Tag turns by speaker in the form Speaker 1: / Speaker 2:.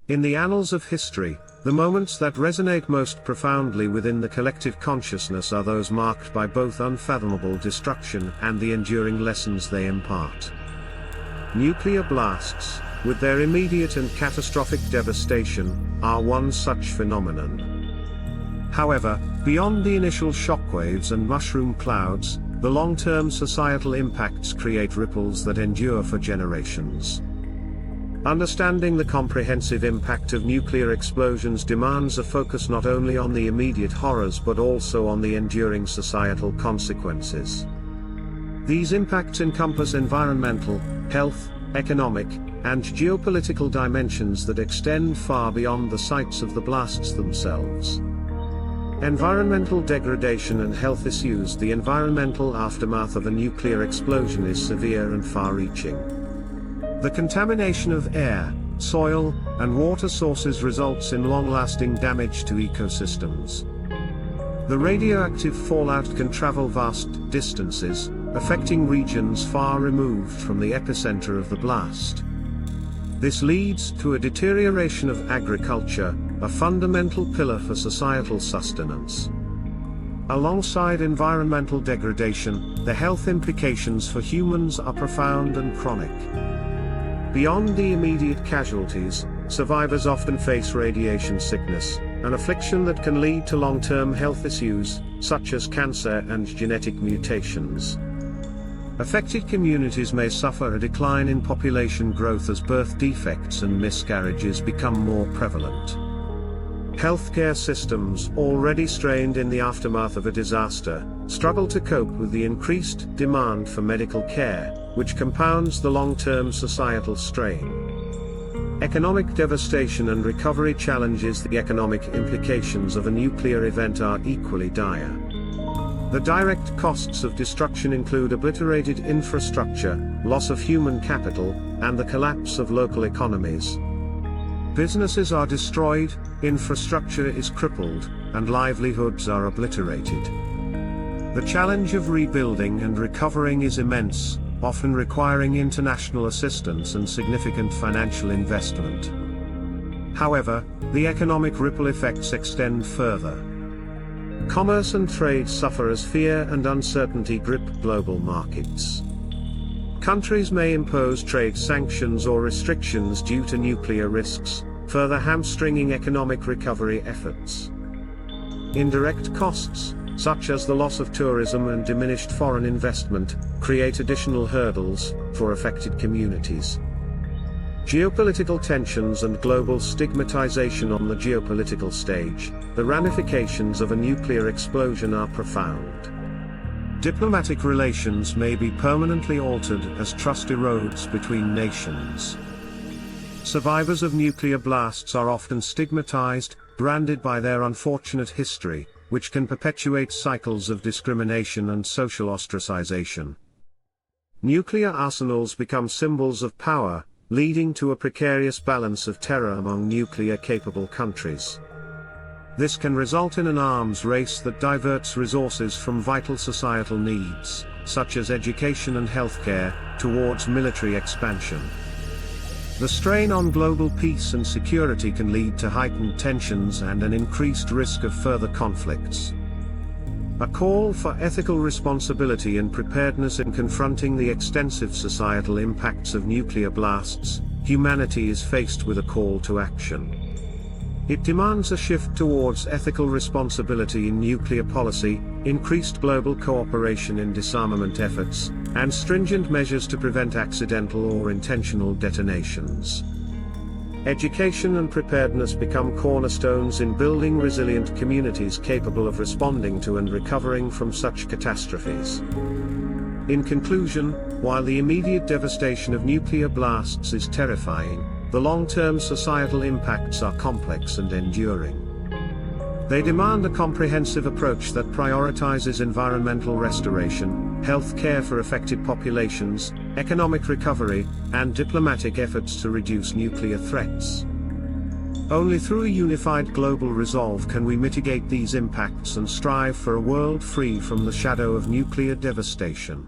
Speaker 1: In the annals of history, the moments that resonate most profoundly within the collective consciousness are those marked by both unfathomable destruction and the enduring lessons they impart. Nuclear blasts, with their immediate and catastrophic devastation, are one such phenomenon. However, beyond the initial shockwaves and mushroom clouds, the long-term societal impacts create ripples that endure for generations. Understanding the comprehensive impact of nuclear explosions demands a focus not only on the immediate horrors but also on the enduring societal consequences. These impacts encompass environmental, health, economic, and geopolitical dimensions that extend far beyond the sites of the blasts themselves. Environmental degradation and health issues. The environmental aftermath of a nuclear explosion is severe and far-reaching. The contamination of air, soil, and water sources results in long-lasting damage to ecosystems. The radioactive fallout can travel vast distances, affecting regions far removed from the epicenter of the blast. This leads to a deterioration of agriculture, a fundamental pillar for societal sustenance. Alongside environmental degradation, the health implications for humans are profound and chronic. Beyond the immediate casualties, survivors often face radiation sickness, an affliction that can lead to long-term health issues, such as cancer and genetic mutations. Affected communities may suffer a decline in population growth as birth defects and miscarriages become more prevalent. Healthcare systems, already strained in the aftermath of a disaster, struggle to cope with the increased demand for medical care, which compounds the long-term societal strain. Economic devastation and recovery challenges. The economic implications of a nuclear event are equally dire. The direct costs of destruction include obliterated infrastructure, loss of human capital, and the collapse of local economies. Businesses are destroyed, infrastructure is crippled, and livelihoods are obliterated. The challenge of rebuilding and recovering is immense, often requiring international assistance and significant financial investment. However, the economic ripple effects extend further. Commerce and trade suffer as fear and uncertainty grip global markets. Countries may impose trade sanctions or restrictions due to nuclear risks, further hamstringing economic recovery efforts. Indirect costs, such as the loss of tourism and diminished foreign investment, create additional hurdles for affected communities. Geopolitical tensions and global stigmatization. On the geopolitical stage, the ramifications of a nuclear explosion are profound. Diplomatic relations may be permanently altered as trust erodes between nations. Survivors of nuclear blasts are often stigmatized, branded by their unfortunate history, which can perpetuate cycles of discrimination and social ostracization. Nuclear arsenals become symbols of power, leading to a precarious balance of terror among nuclear-capable countries. This can result in an arms race that diverts resources from vital societal needs, such as education and healthcare, towards military expansion. The strain on global peace and security can lead to heightened tensions and an increased risk of further conflicts. A call for ethical responsibility and preparedness in confronting the extensive societal impacts of nuclear blasts. Humanity is faced with a call to action. It demands a shift towards ethical responsibility in nuclear policy, increased global cooperation in disarmament efforts, and stringent measures to prevent accidental or intentional detonations. Education and preparedness become cornerstones in building resilient communities capable of responding to and recovering from such catastrophes. In conclusion, while the immediate devastation of nuclear blasts is terrifying, the long-term societal impacts are complex and enduring. They demand a comprehensive approach that prioritizes environmental restoration, health care for affected populations, economic recovery, and diplomatic efforts to reduce nuclear threats. Only through a unified global resolve can we mitigate these impacts and strive for a world free from the shadow of nuclear devastation.